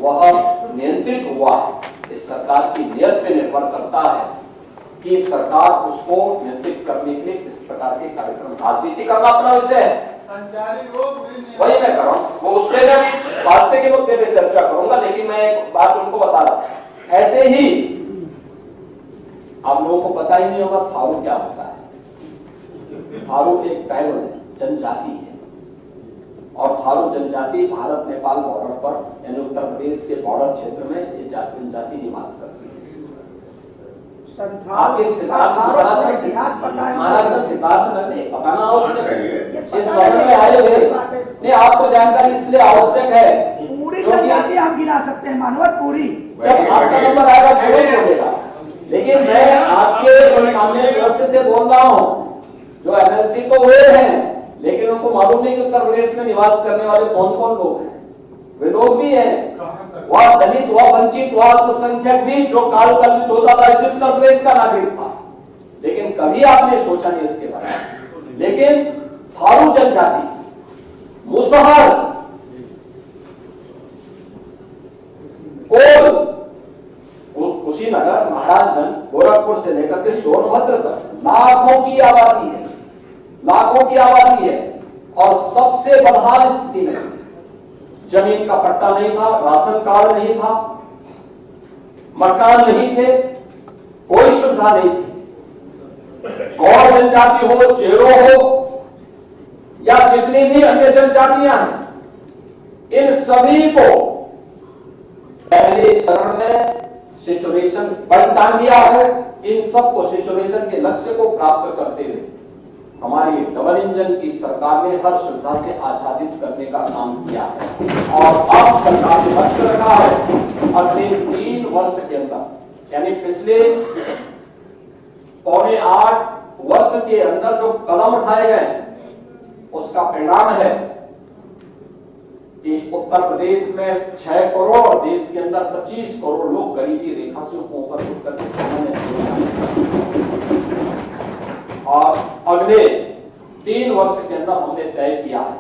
वह नियंत्रित हुआ है, इस सरकार की नीयत पे निर्भर करता है कि सरकार उसको नियंत्रित करने के लिए किस प्रकार के कार्यक्रम, राजनीति करना अपना विषय है, वही मैं कर रहा हूँ, वो उसके मैं भी वास्ते के मुद्दे पे चर्चा करूंगा। लेकिन मैं एक बात उनको बता रहा, ऐसे ही आप लोगों को पता ही नहीं होगा थारू क्या होता है। थारू एक ट्राइबल है, जनजाति है, और थारू जनजाति भारत नेपाल बॉर्डर पर यानी उत्तर प्रदेश के बॉर्डर क्षेत्र में ये जनजाति निवास करती है। आपके सिद्धार्थ नहीं बताना आवश्यक है, इस समझ में आए हुए नहीं, आपको जानकारी इसलिए आवश्यक है पूरी जनजाति हम गिना सकते हैं मानवत पूरी, जब आपका नंबर आएगा जरूर बोलेगा। लेकिन मैं आपके मामले सदस्य से बोल रहा हूँ जो एमएलसी तो हुए हैं लेकिन उनको मालूम नहीं कि उत्तर प्रदेश में निवास करने वाले कौन कौन लोग हैं। वे लोग भी हैं, वह दलित, वह वंचित, वह अल्पसंख्यक भी जो काल कल्पित होता था इस उत्तर प्रदेश का नागरिक था, लेकिन कभी आपने सोचा नहीं उसके बारे में। लेकिन थारू जनजाति, मुसहर, कोल, कुशीनगर, महाराजगंज, गोरखपुर से लेकर के सोनभद्र तक लाखों की आबादी है, लाखों की आबादी है, और सबसे बदहाल स्थिति में, जमीन का पट्टा नहीं था, राशन कार्ड नहीं था, मकान नहीं थे, कोई सुविधा नहीं थी। गौर जनजाति हो, चेरो हो, या जितनी भी अन्य जनजातियां हैं, इन सभी को पहले चरण में सिचुएशन बंटान दिया है। इन सबको सिचुएशन के लक्ष्य को प्राप्त करते हुए हमारी डबल इंजन की सरकार ने हर सुविधा से आच्छादित करने का काम किया है, और अब सरकार ने लक्ष्य रखा है अगले 3 वर्ष के अंदर, यानी पिछले 7.25 वर्ष के अंदर जो कदम उठाए गए उसका परिणाम है कि उत्तर प्रदेश में 6 करोड़ और देश के अंदर 25 करोड़ लोग गरीबी रेखा से ऊपर उठ करके और अगले 3 वर्ष के अंदर हमने तय किया है,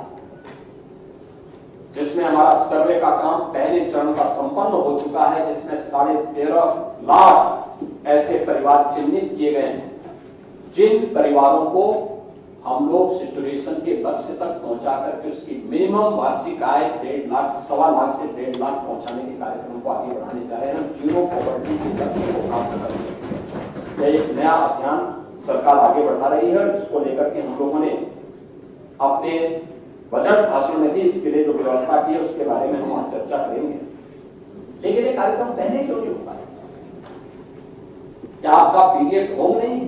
जिसमें हमारा सर्वे का काम पहले चरण का संपन्न हो चुका है, जिसमें 13.5 लाख ऐसे परिवार चिन्हित किए गए हैं जिन परिवारों को हम लोग सिचुएशन के लक्ष्य तक पहुंचा करके उसकी मिनिमम वार्षिक आय 1.5 लाख, 1.25 लाख से 1.5 लाख पहुंचाने के कार्यक्रम को आगे बढ़ाने जा रहे हैं। जीरो पॉवर्टी के लक्ष्य को प्राप्त करने यह एक नया अभियान सरकार आगे बढ़ा रही है, जिसको लेकर के हम लोगों ने अपने बजट भाषण में भी इसके लिए जो व्यवस्था की है उसके बारे में हम आज चर्चा करेंगे। लेकिन ये कार्यक्रम पहले क्यों नहीं हो पाया? क्या आपका पीरियड होम नहीं है?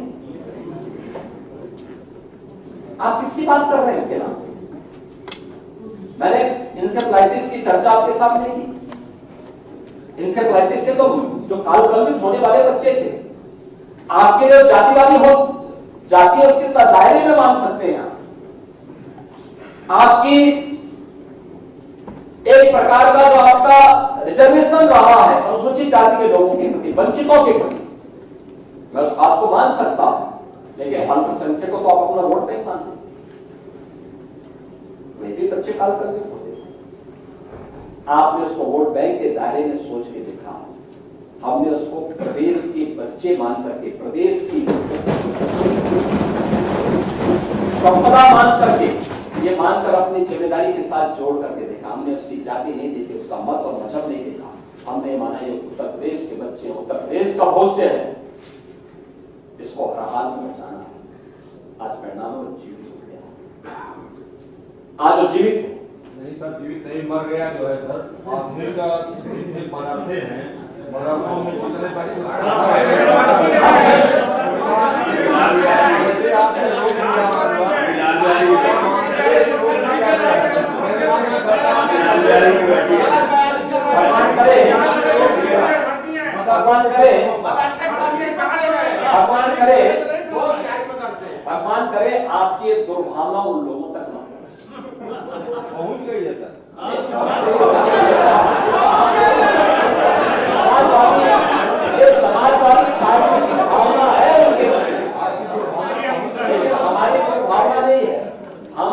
आप किसकी बात कर रहे हैं इसके नाम? मैंने इंसेफ्लाइटिस की चर्चा आपके सामने की। इंसेफ्लाइटिस से तो जो कालकल्पित होने वाले बच्चे थे, आपके जो जातिवादी हो जाति है उसके दायरे में मान सकते हैं। आपकी एक प्रकार का जो आपका रिजर्वेशन रहा है अनुसूचित जाति के लोगों के प्रति, वंचितों के प्रति, मैं उस बात को मान सकता हूं, लेकिन अल्पसंख्यक को तो आप अपना वोट नहीं मानते। वे भी बच्चे काल करके होते हैं। आपने उसको वोट बैंक के दायरे में सोच के देखा, हमने उसको प्रदेश के बच्चे मान करके, प्रदेश की संपदा मान करके, ये मानकर अपनी जिम्मेदारी के साथ जोड़ करके देखा। हमने उसकी जाति नहीं देखी, उसका मत और मजहब नहीं देखा। हमने माना ये उत्तर प्रदेश के बच्चे, उत्तर प्रदेश का भविष्य है, इसको हर हाल में बचाना है। आज परिणाम जीवित हो गया, आज वो जीवित नहीं सर, जीवित नहीं, मर गया जो है सर। आदमी का बनाते हैं मरने में कितने भगवान करे आपकी दुर्भावना उन लोगों तक न पहुंच गई है सर। समाजवादी पार्टी की भावना है उनके, लेकिन हमारी कोई भावना नहीं है। हम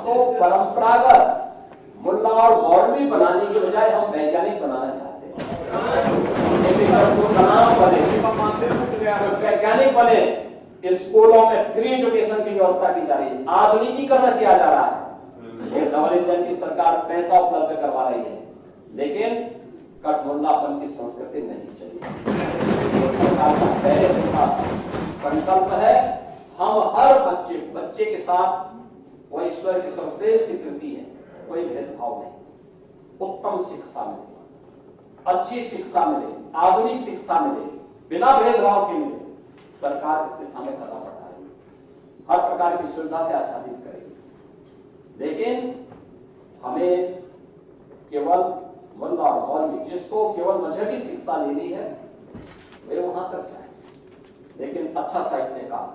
तो परंपरागत मुल्ला और मौलवी बनाने की बजाय हम वैज्ञानिक बनाना चाहते हैं। वैज्ञानिक बने। स्कूलों में फ्री एजुकेशन की व्यवस्था की जा रही है, आधुनिकीकरण किया जा रहा है। डबल इंजन की सरकार पैसा उपलब्ध करवा रही है, लेकिन कठमुल्लापन की संस्कृति नहीं चाहिए। सरकार का पहले दिन का संकल्प है, हम हर बच्चे के साथ वह ईश्वर की सर्वश्रेष्ठ कृति है, कोई भेदभाव नहीं, उत्तम शिक्षा मिले, अच्छी शिक्षा मिले, आधुनिक शिक्षा मिले, बिना भेदभाव के मिले। सरकार इसके सामने कदम बढ़ा रही है, हर प्रकार की सुविधा से आच्छादित करेगी। लेकिन हमें केवल मुल्ला और मौलवी, जिसको केवल मजहबी शिक्षा लेनी है, वे वहां तक जाए, लेकिन अच्छा साहित्यकार,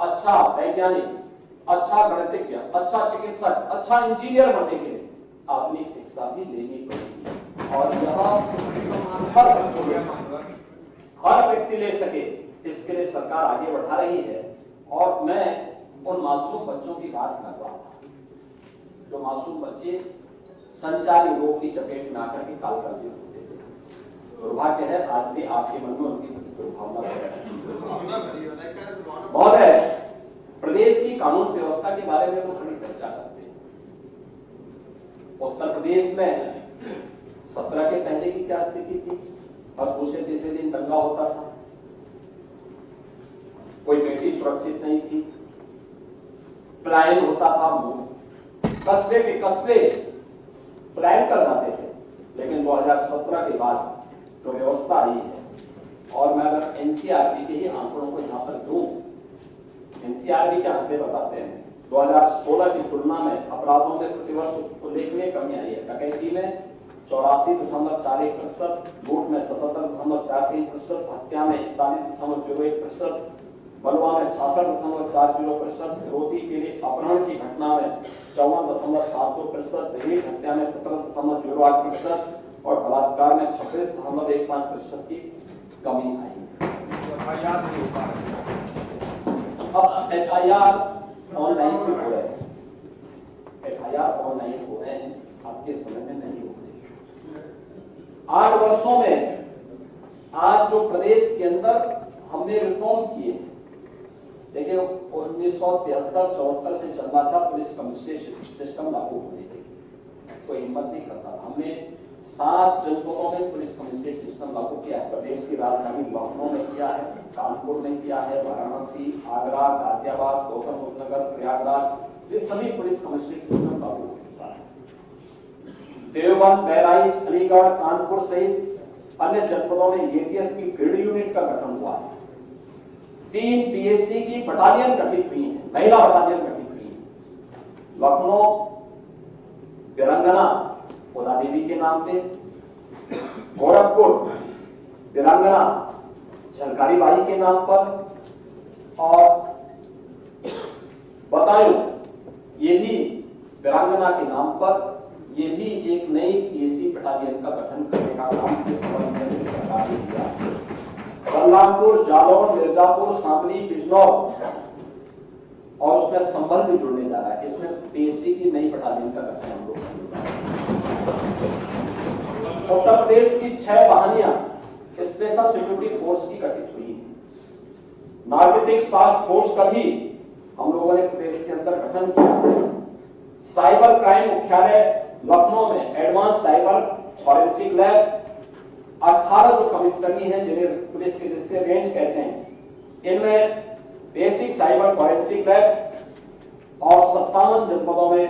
अच्छा वैज्ञानिक, अच्छा गणितज्ञ, अच्छा चिकित्सक, अच्छा इंजीनियर बनने के लिए आधुनिक शिक्षा भी लेनी पड़ेगी। और यह हर व्यक्ति ले सके, इसके लिए सरकार आगे बढ़ा रही है। और मैं उन मासूम बच्चों की बात कर रहा था, जो मासूम बच्चे संचारी रोग की चपेट में आकर के काल कर दिए होते थे। दुर्भाग्य है, आज भी आपके मन में उनकी दुर्भावना बहुत है। प्रदेश की कानून व्यवस्था के बारे में वो थोड़ी चर्चा करते हैं। उत्तर प्रदेश में 17 के पहले की क्या स्थिति थी और दूसरे तीसरे दिन दंगा होता था, कोई बेटी सुरक्षित नहीं थी, पलायन होता था, कस्बे के कस्बे पलायन कर जाते थे। लेकिन 2017 के बाद जो व्यवस्था आई है, और मैं अगर एनसीआरबी के ही आंकड़ों को यहां पर दूं, एनसीआरबी के आंकड़े बताते हैं 2016 की तुलना में अपराधों में प्रतिवर्ष उल्लेखनीय कमी आई है। डकैती में 84.41%, लूट में 77.43%, हत्या में 41.01%, बलवा में 66.40%, फिरौती के लिए अपहरण की घटना में 54.72%, दहेज हत्या में 17.08% और बलात्कार में 26.15% की कमी आई। अब FIR ऑनलाइन भी हो रहे हैं, FIR ऑनलाइन हो रहे हैं, आपके समय में नहीं हो रहे। 8 वर्षों में आज जो प्रदेश के अंदर हमने रिफॉर्म किए, देखिए 1973-74 से चल रहा था पुलिस कमिश्नरेट सिस्टम लागू होने के, कोई हिम्मत नहीं करता। हमने 7 जनपदों में पुलिस कमिश्नरेट सिस्टम लागू किया है। प्रदेश की राजधानी लखनऊ में किया है, कानपुर में किया है, वाराणसी, आगरा, गाजियाबाद, गौतम बुद्ध नगर, प्रयागराज, ये सभी पुलिस कमिश्नरेट सिस्टम लागू हो चुका है। देवबंद, बहराइच, अलीगढ़, कानपुर सहित अन्य जनपदों में एटीएस की फील्ड यूनिट का गठन हुआ है। 3 पीएससी की बटालियन गठित हुई है, महिला बटालियन गठित हुई है। लखनऊ वीरांगना उदा देवी के नाम पे, गोरखपुर वीरांगना झलकारी बाई के नाम पर, और बदायूं ये भी वीरांगना के नाम पर, ये भी एक नई पीएससी बटालियन का गठन करने का काम सरकार ने किया। बलरामपुर, जालौन, मिर्जापुर, सांवली, बिजनौर और उसमें संभल भी जुड़ने जा रहा है। इसमें पीएससी की नई बटालियन का गठन हम लोग। उत्तर प्रदेश की 6 वाहिनियां स्पेशल सिक्योरिटी फोर्स की गठित हुई है। नार्कोटिक्स टास्क फोर्स का भी हम लोगों ने प्रदेश के अंदर गठन किया। साइबर क्राइम मुख्यालय लखनऊ में एडवांस साइबर फॉरेंसिक लैब, 18 जो कमिश्नरी हैं जिन्हें पुलिस के जिससे रेंज कहते हैं, इनमें बेसिक साइबर फॉरेंसिक लैब और 57 जनपदों में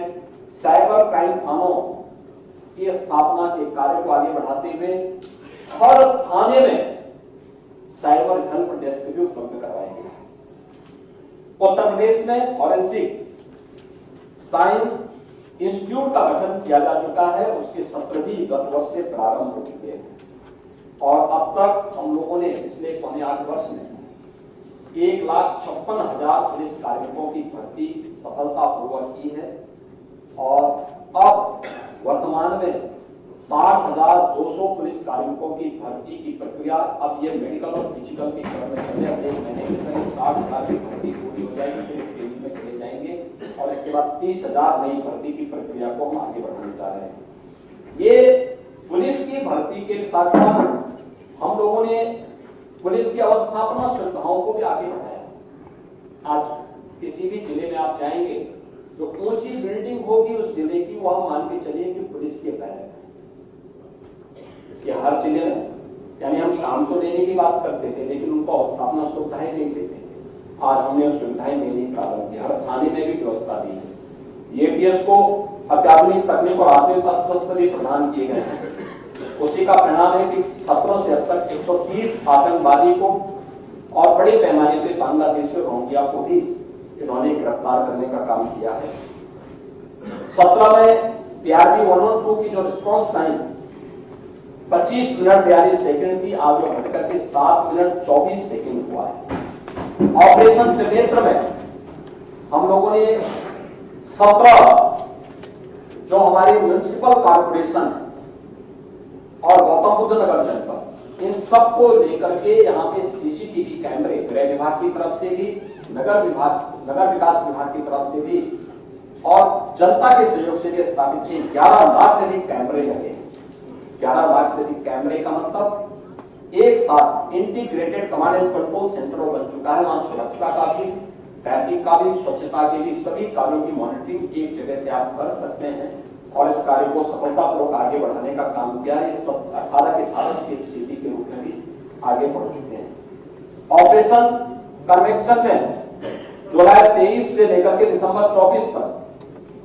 साइबर क्राइम थानों की स्थापना के कार्य को आगे बढ़ाते हुए हर थाने में साइबर हेल्प डेस्क भी उपलब्ध करवाए गए। उत्तर प्रदेश में फॉरेंसिक साइंस इंस्टीट्यूट का गठन किया जा चुका है, उसके सत्र भी गत वर्ष से प्रारंभ हो चुके हैं। और अब तक हम लोगों ने पिछले 8 वर्ष में 1,56,000 पुलिस कार्मिकों की भर्ती सफलतापूर्वक की है। और अब वर्तमान में 60,200 पुलिस कार्मिकों की भर्ती की प्रक्रिया, अब ये मेडिकल और फिजिकल के क्रम में चले, अब 1 महीने के करीब 60,000 की भर्ती पूरी हो जाएगी, फिर ट्रेनिंग में चले जाएंगे और इसके बाद 30,000 नई भर्ती की प्रक्रिया को हम आगे बढ़ाने जा रहे हैं। ये पुलिस की भर्ती के साथ साथ हम लोगों ने पुलिस की अवस्थापना सुविधाओं को भी आगे बढ़ाया। आज किसी भी जिले में आप जाएंगे, जो ऊंची बिल्डिंग होगी उस जिले की, वह मान के चलिए कि पुलिस के बैरक है। ये हर जिले में, यानी हम काम तो देने की बात करते थे लेकिन उनको अवस्थापना सुविधाएं नहीं देते थे। आज हमने उस सुविधाएं देने प्रारंभ किया, हर थाने में भी व्यवस्था दी है। एपीएस को अत्याधुनिक तकनीक और आधुनिक अस्पताल भी प्रदान किए गए हैं। उसी का परिणाम है कि 17 से अब तक 130 आतंकवादी को और बड़े पैमाने पर बांग्लादेश के रोहिंग्या को भी इन्होंने गिरफ्तार करने का काम किया है। 17 में PRB 112 की जो रिस्पॉन्स टाइम 25 मिनट 42 सेकंड थी, आज वो घट करके 7 मिनट 24 सेकंड हुआ है। ऑपरेशन त्रिनेत्र में हम लोगों ने 17 जो हमारे म्युनिसिपल कॉर्पोरेशन और गौतम बुद्ध नगर जनपद, इन सबको लेकर के यहाँ पे CCTV कैमरे गृह विभाग की तरफ से भी, नगर विकास विभाग की तरफ से भी और जनता के सहयोग से भी स्थापित किए 11 लाख से अधिक कैमरे लगे। 11 लाख से अधिक कैमरे का मतलब एक साथ integrated command and control centre बन चुका है। वहां सुरक्षा का भी, ट्रैफिक का भी, स्वच्छता के भी, सभी कार्यों की मॉनिटरिंग एक जगह से आप कर सकते हैं और इस कार्य को सफलतापूर्वक आगे बढ़ाने का काम किया है। इस 18 के भारत स्टेट सिटी के रूप में भी आगे बढ़ चुके हैं। ऑपरेशन कन्वेक्शन में जुलाई 23 से लेकर के दिसंबर 24 तक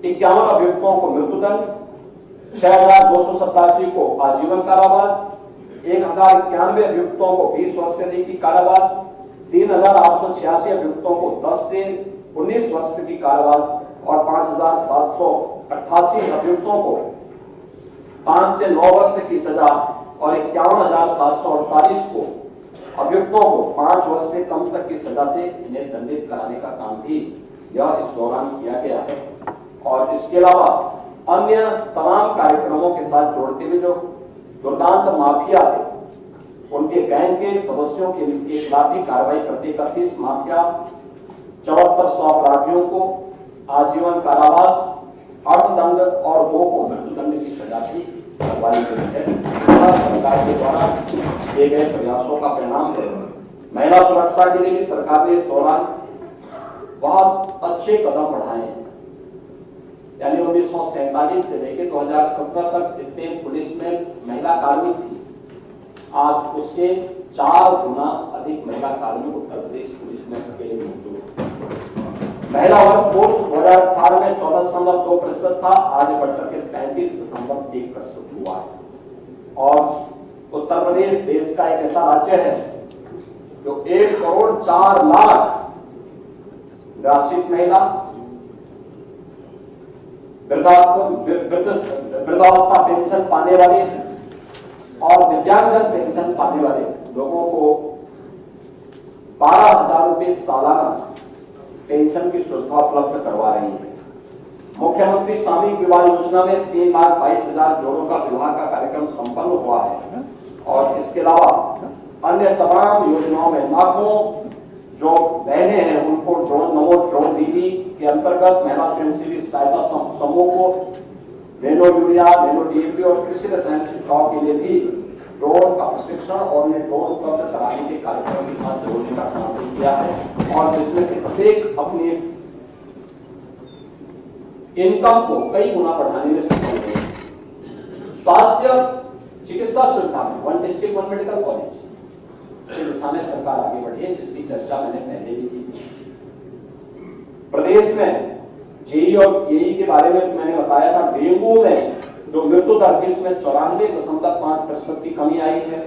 51 अभियुक्तों को मृत्युदंड, 6287 को आजीवन कारावास, 1091 अभियुक्तों को 20 वर्ष से अधिक की कारावास, 3886 अभियुक्तों को 10 से 19 वर्ष की कारावास और 5788 अभियुक्तों को 5 से 9 वर्ष की सजा और 51748 को अभियुक्तों को 5 वर्ष से कम तक की सजा से इन्हें दंडित कराने का काम भी यह इस दौरान किया गया है। और इसके अलावा अन्य तमाम कार्यक्रमों के साथ जोड़ते हुए जो दुर्दांत माफिया थे, उनके गैंग के सदस्यों के खिलाफ भी कार्रवाई करते 31 माफिया 7400 अपराधियों को आजीवन कारावास, अर्थदंड और 2 को मृत्युदंड की सजा भी करवाई गई है। सरकार के द्वारा किए गए प्रयासों का परिणाम है। महिला सुरक्षा के लिए भी सरकार ने इस दौरान बहुत अच्छे कदम बढ़ाए हैं। यानी 1947 से लेकर 2017 तक जितने पुलिस में महिला कार्मिक थी, आज उससे 4 गुना अधिक महिला कार्मिक उत्तर प्रदेश पुलिस में अकेले मौजूद। महिला वर्ग फोर्स 2018 में 14.2% था, आज बढ़कर के 35.1% हुआ है। और उत्तर प्रदेश देश का एक ऐसा राज्य है जो 1 करोड़ 4 लाख निराश्रित महिला, वृद्धावस्था पेंशन पाने वाले और दिव्यांगजन पेंशन पाने वाले लोगों को 12,000 रुपए सालाना पेंशन की सुविधा उपलब्ध करवा रही है। मुख्यमंत्री सामूहिक विवाह योजना में 3,22,000 जोड़ों का विवाह का कार्यक्रम संपन्न हुआ है। और इसके अलावा अन्य तमाम योजनाओं में लाखों जो बहनें हैं उनको ड्रोन नमो ड्रोन दीदी के अंतर्गत महिला स्वयंसेवी सहायता समूह को नैनो यूरिया, नैनो DAP और कृषि रसायन छिड़काव के लिए भी ड्रोन का प्रशिक्षण और उन्हें ड्रोन उपलब्ध कराने के कार्यक्रम के साथ जोड़ने का काम भी किया है। और जिसमें से प्रत्येक अपनी इनकम को कई गुना बढ़ाने में सफल हुए। स्वास्थ्य चिकित्सा सुविधा में 1 डिस्ट्रिक्ट 1 मेडिकल कॉलेज की दिशा में सरकार आगे बढ़ी है, जिसकी चर्चा मैंने पहले भी की। प्रदेश में जेई और केई के बारे में मैंने बताया था। डेंगू में जो मृत्यु दर थी उसमें 94.5% की कमी आई है।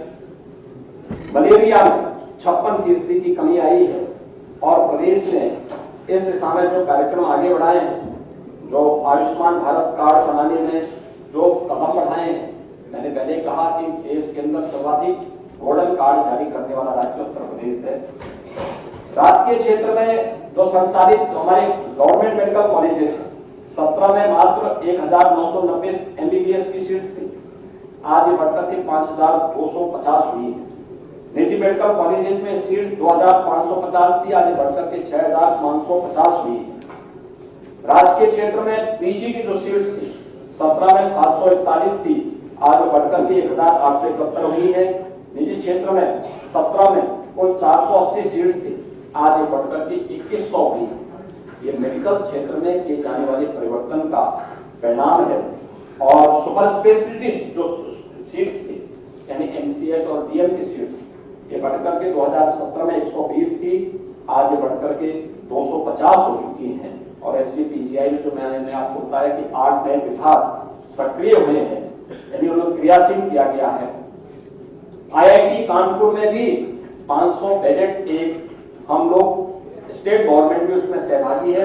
मलेरिया में 56% की कमी आई है। और प्रदेश में इस दिशा में जो कार्यक्रम आगे बढ़ाए हैं, जो आयुष्मान भारत कार्ड बनाने में जो कदम बढ़ाए हैं, मैंने पहले कहा कि देश के अंदर सर्वाधिक गोल्डन कार्ड जारी करने वाला राज्य उत्तर प्रदेश है। राजकीय क्षेत्र में जो संचालित हमारे गवर्नमेंट मेडिकल कॉलेजेस हैं, 17 में मात्र 1990 MBBS की सीट थी, आज ये बढ़कर के 5250 हुई है। निजी मेडिकल कॉलेजेस में सीट 2550 थी, आज ये बढ़कर के 6550 हुई है। राजकीय क्षेत्र में पीजी की जो सीट्स थी 17 में 741 थी, आज बढ़कर के 1871 हुई है। निजी क्षेत्र में 17 में कुल 480 सीट थी, आज ये बढ़कर के 2100 हुई है। ये मेडिकल क्षेत्र में किए जाने वाले परिवर्तन का परिणाम है। और सुपर स्पेशलिटीज जो सीट्स थी यानी एमसीएच और डीएम की सीट्स ये बढ़कर के 2017 में 120 थी, आज ये बढ़कर के 250 हो चुकी हैं। और एससीपीजीआई में जो मैंने आपको बताया कि 8 नए विभाग सक्रिय हुए हैं यानी उन्हें क्रियाशील किया गया है। आईआईटी कानपुर में भी 500 बेडेड एक हम लोग स्टेट गवर्नमेंट भी उसमें सहभागी है।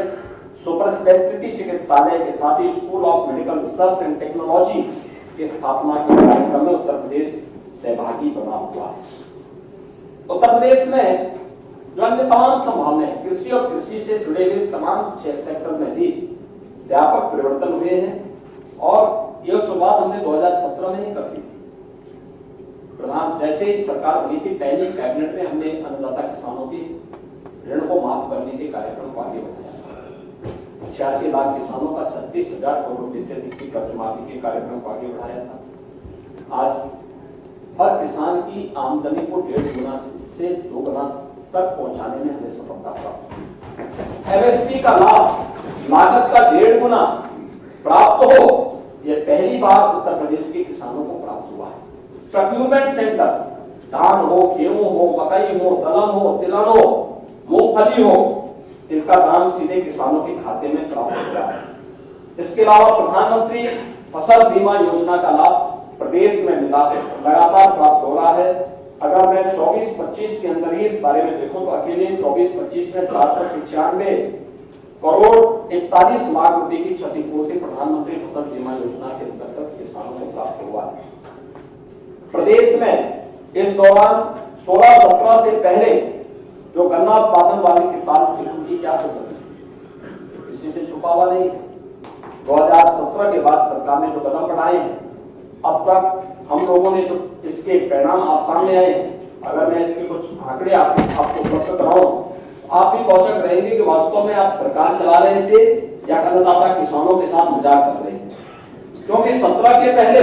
सुपर स्पेशलिटी चिकित्सालय के साथ ही school of medical research and technology की स्थापना के कार्यक्रम में उत्तर प्रदेश सहभागी बना हुआ है। उत्तर प्रदेश में जो अन्य तमाम संभावनाएं कृषि और कृषि से जुड़े हुए तमाम सेक्टर में भी व्यापक परिवर्तन हुए हैं और यह शुरुआत हमने 2017 में ही कर दी। प्रधान जैसे ही सरकार बनी थी पहली कैबिनेट में हमने अन्नदाता किसानों की ऋण को माफ करने के कार्यक्रम को आगे बढ़ाया। 86 लाख किसानों का 36,000 करोड़ रुपए से अधिक की कर्ज माफी के कार्यक्रम को आगे बढ़ाया था। आज हर किसान की आमदनी को 1.5 गुना से 2 गुना तक पहुंचाने में हमें सफलता प्राप्त। एमएसपी का लाभ लागत का 1.5 गुना प्राप्त हो, यह पहली बार उत्तर प्रदेश के किसानों को प्राप्त हुआ है। प्रोक्यूरमेंट सेंटर धान हो, गेहूं हो, मकई हो, दलहन हो, तिलहन हो, मूंगफली हो, इसका दाम सीधे किसानों के खाते में प्राप्त हो रहा है। इसके अलावा प्रधानमंत्री फसल बीमा योजना का लाभ प्रदेश में लगातार प्राप्त हो रहा है। अगर मैं 24-25 के अंदर ही इस बारे में देखूं तो अकेले 24-25 में 495 करोड़ 41 लाख रुपए की क्षतिपूर्ति प्रधानमंत्री फसल बीमा योजना के अंतर्गत किसानों को प्राप्त हुआ है। प्रदेश में इस दौरान 16-17 से पहले जो गन्ना उत्पादन वाले किसान थे उनकी क्या स्थिति, इसी से छुपा हुआ नहीं। 2017 के बाद सरकार ने जो कदम बढ़ाए हैं, अब तक हम लोगों ने जो इसके परिणाम आज सामने आए हैं, अगर मैं इसके कुछ आंकड़े आपको उपलब्ध कराऊं, आप भी औचक रहेंगे कि वास्तव में आप सरकार चला रहे थे या अन्नदाता किसानों के साथ मजाक कर रहे थे। क्योंकि 17 के पहले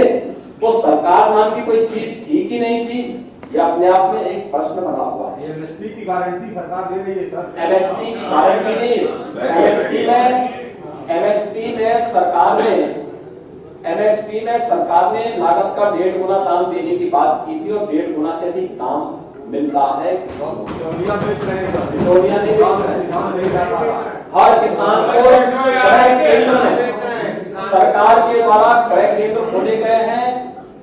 तो सरकार नाम की कोई चीज थी कि नहीं थी, यह अपने आप में एक प्रश्न बना हुआ है। एमएसपी की गारंटी सरकार दे रही है सर। एमएसपी की गारंटी नहीं, एमएसपी में सरकार ने लागत का 1.5 गुना दाम देने की बात की थी और 1.5 गुना से अधिक दाम मिल रहा है। हर किसान को क्रय केंद्र में सरकार के द्वारा क्रय केंद्र खोले गए हैं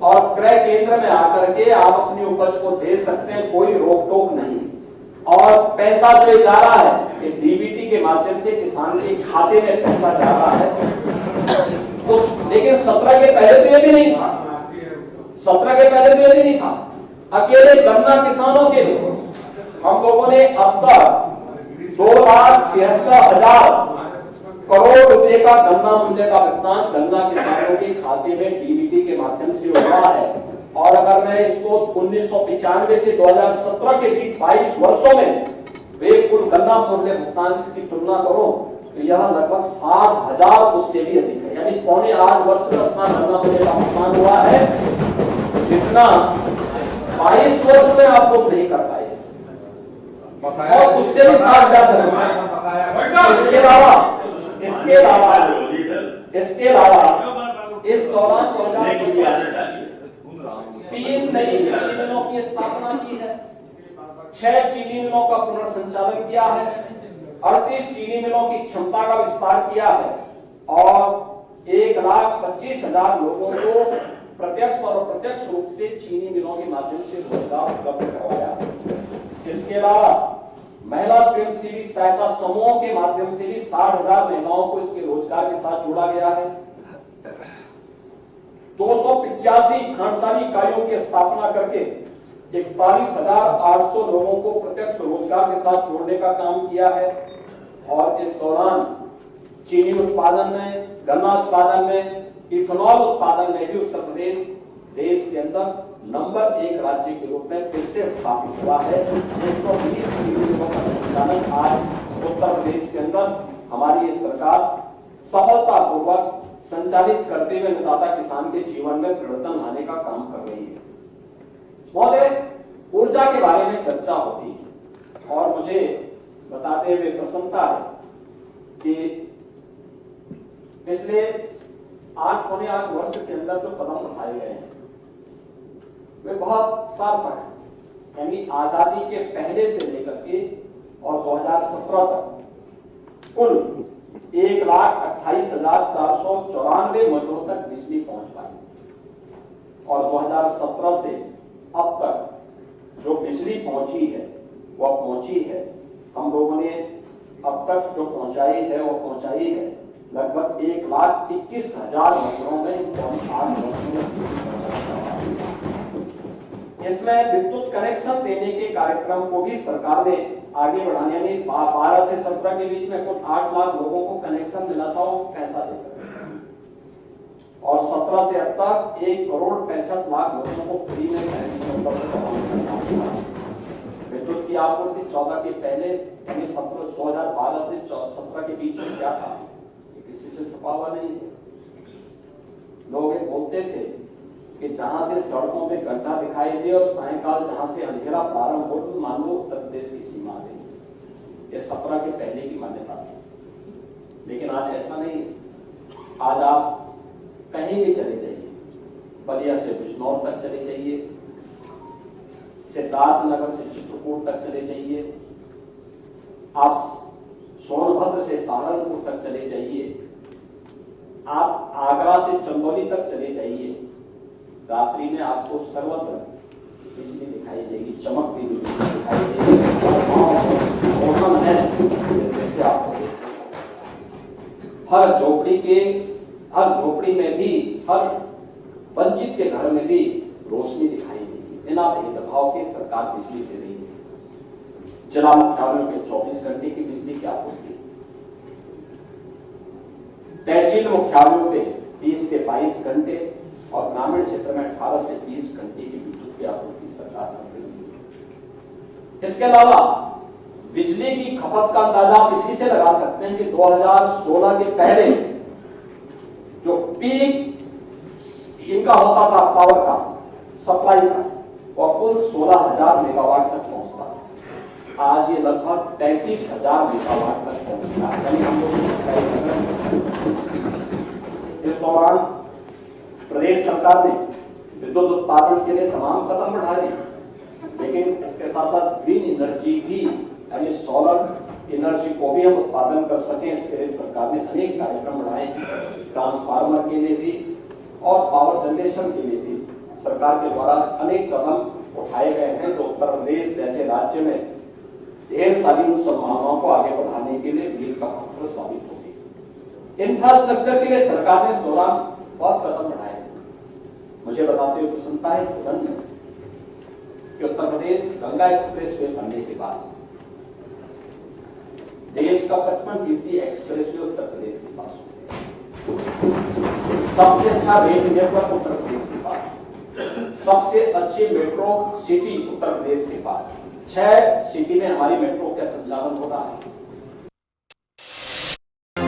और क्रय केंद्र में आकर के आप अपनी उपज को दे सकते हैं, कोई रोक टोक नहीं। और पैसा जो जा रहा है ये डीबीटी के माध्यम से किसान के खाते में पैसा जा रहा है। लेकिन 17 के पहले तो ये भी नहीं था, 17 के पहले तो ये भी नहीं था। अकेले गन्ना किसानों के लिए हम लोगों ने अब तक 2,73,000 करोड़ रुपए का गन्ना मूल्य का भुगतान गन्ना किसानों के खाते में डीबीटी के माध्यम से हुआ है। और अगर मैं इसको 1995 से 2017 के बीच 22 वर्षों में वे कुल गन्ना मूल्य भुगतान की तुलना करूं तो यह लगभग 60,000 उससे भी अधिक है। यानी 7.25 वर्ष में उतना गन्ना मूल्य का भुगतान हुआ है जितना 22 वर्ष में आप लोग नहीं कर पाए और उससे भी 60,000। इसके अलावा इस दौरान 3 नई चीनी मिलों की स्थापना की है, 6 चीनी मिलों का पुनर्संचालन किया है, 38 चीनी मिलों की क्षमता का विस्तार किया है और 1,25,000 लोगों को प्रत्यक्ष और अप्रत्यक्ष रूप से चीनी मिलों के माध्यम से रोजगार उपलब्ध करवाया है। इसके अलावा महिला स्वयंसेवी सहायता समूहों के माध्यम से भी 60,000 महिलाओं को इसके रोजगार के साथ जोड़ा गया है। 285 खानसानी इकाइयों की स्थापना करके 41,800 लोगों को प्रत्यक्ष रोजगार के साथ जोड़ने का काम किया है। और इस दौरान चीनी उत्पादन में, गन्ना उत्पादन में, इथेनॉल उत्पादन में भी उत्तर प्रदेश देश के अंदर नंबर 1 राज्य के रूप में फिर से स्थापित हुआ है। 120 चीनी मिलों का संचालन आज उत्तर प्रदेश के अंदर हमारी ये सरकार सफलतापूर्वक संचालित करते हुए अन्नदाता किसान के जीवन में परिवर्तन लाने का काम कर रही है। महोदय, ऊर्जा के बारे में चर्चा होती है और मुझे बताते हुए प्रसन्नता है कि पिछले 8 वर्ष के अंदर जो कदम उठाए गए हैं वे बहुत सार्थक हैं। यानी आजादी के पहले से लेकर के और 2017 तक कुल 1,28,494 मजदूरों तक बिजली पहुंच पाई और 2017 से अब तक जो बिजली पहुंची है वह पहुंची है, हम लोगों ने अब तक जो पहुंचाई है वो पहुंचाई है लगभग 1,21,000 मजदूरों में 8 इसमें विद्युत कनेक्शन देने के कार्यक्रम को भी सरकार ने आगे बढ़ाने में 12 से 17 के बीच में कुछ 8 लाख लोगों को कनेक्शन मिला था वो पैसा देकर और 17 से अब तक 1,65,00,000 लोगों को फ्री में कनेक्शन उपलब्ध। विद्युत की आपूर्ति 14 के पहले यानी 2012 से 17 के बीच में क्या था किसी से छुपा हुआ नहीं है। लोग ये बोलते थे कि जहां से सड़कों पे गड्ढा दिखाई दे और सायंकाल जहां से अंधेरा प्रारंभ हो तो मान लो उत्तर प्रदेश की सीमा है। ये 17 के पहले की मान्यता थी, लेकिन आज ऐसा नहीं। आज आप कहीं भी चले जाइए, बलिया से बिजनौर तक चले जाइए, सिद्धार्थ नगर से चित्रकूट तक चले जाइए, आप सोनभद्र से सहारनपुर तक चले जाइए, आप आगरा से चंदौली तक चले जाइए, रात्रि में आपको सर्वत्र बिजली दिखाई देगी, चमकती हुई बिजली दिखाई देगी। मौसम है जैसे आपको हर झोपड़ी में भी, हर वंचित के घर में भी रोशनी दिखाई देगी। बिना भेदभाव के सरकार बिजली दे रही है। जिला मुख्यालयों में 24 घंटे की बिजली की आपूर्ति, तहसील मुख्यालयों पे 30 से 22 घंटे और ग्रामीण क्षेत्र में 18 से 20 घंटे की विद्युत की आपूर्ति सरकार कर रही है। इसके अलावा बिजली की खपत का अंदाजा आप इसी से लगा सकते हैं कि 2016 के पहले जो पीक इनका होता था पावर का सप्लाई का और कुल 16,000 मेगावाट तक पहुंचता था। आज ये लगभग 33,000 मेगावाट तक पहुंचता है। यानी हम लोग इस दौरान प्रदेश सरकार ने विद्युत उत्पादन के लिए तमाम कदम बढ़ाए, लेकिन इसके साथ साथ ग्रीन एनर्जी भी यानी सोलर एनर्जी को भी हम उत्पादन कर सकें इसके लिए सरकार ने अनेक कार्यक्रम बढ़ाए हैं। ट्रांसफार्मर के लिए भी और पावर जनरेशन के लिए भी सरकार के द्वारा अनेक कदम उठाए गए हैं, जो उत्तर प्रदेश जैसे राज्य में ढेर सारी उन संभावनाओं को आगे बढ़ाने के लिए मील का पत्थर साबित होगी। इंफ्रास्ट्रक्चर के लिए सरकार ने इस दौरान बहुत कदम बढ़ाए। मुझे बताते हुए प्रसन्नता है इस सदन में कि उत्तर प्रदेश गंगा एक्सप्रेसवे बनने के बाद देश का 55% एक्सप्रेसवे उत्तर प्रदेश के पास हो। सबसे अच्छा रेल नेटवर्क उत्तर प्रदेश के पास, सबसे अच्छी मेट्रो सिटी उत्तर प्रदेश के पास, 6 सिटी में हमारी मेट्रो का संचालन हो रहा है।